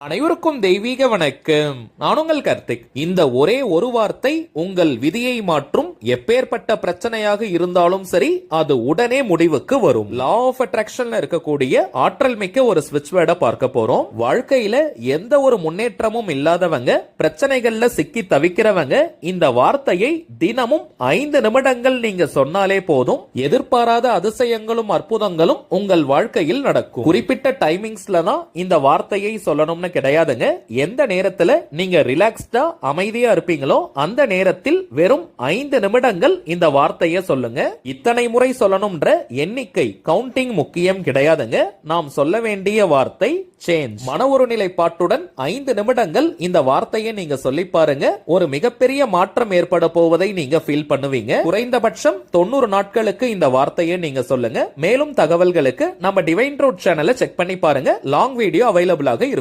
அனைவருக்கும் தெய்வீக வணக்கம். நான் உங்கள் கார்த்திக். இந்த ஒரே ஒரு வார்த்தை உங்கள் விதியை மாற்றும். எப்பேற்பட்ட பிரச்சனையாக இருந்தாலும் சரி, அது உடனே முடிவுக்கு வரும். லா ஆஃப் அட்ராக்ஷன்ல இருக்கக்கூடிய ஆற்றல் மிக்க ஒரு ஸ்விட்ச் வேர்டை பார்க்க போறோம். வாழ்க்கையில எந்த ஒரு முன்னேற்றமும் இல்லாதவங்க, பிரச்சனைகள்ல சிக்கி தவிக்கிறவங்க இந்த வார்த்தையை தினமும் 5 நிமிடங்கள் நீங்க சொன்னாலே போதும். எதிர்பாராத அதிசயங்களும் அற்புதங்களும் உங்கள் வாழ்க்கையில் நடக்கும். குறிப்பிட்ட டைமிங்ஸ்ல தான் இந்த வார்த்தையை சொல்லணும்னு கிடையாதுங்க. எந்த நேரத்துல நீங்க ரிலாக்ஸ்டா அமைதியா இருப்பீங்களோ அந்த நேரத்தில் வெறும் 5 நிமிடங்கள் இந்த வார்த்தையை சொல்லுங்க. இத்தனை முறை சொல்லணும்ன்ற எண்ணிக்கை கவுண்டிங் முக்கியம் கிடையாதுங்க. நாம் சொல்ல வேண்டிய வார்த்தை சேஞ்ச். மன ஒருநிலைப்பாட்டுடன் 5 நிமிடங்கள் இந்த வார்த்தையை நீங்க சொல்லி பாருங்க. ஒரு மிகப்பெரிய மாற்றம் ஏற்பட போவதை நீங்க ஃபீல் பண்ணுவீங்க. குறைந்தபட்சம் 90 நாட்களுக்கு இந்த வார்த்தையை நீங்க சொல்லுங்க. மேலும் தகவல்களுக்கு நம்ம டிவைன் ரூட் சேனலை செக் பண்ணி பாருங்க. லாங் வீடியோ அவைலபிளாக இருக்கும்.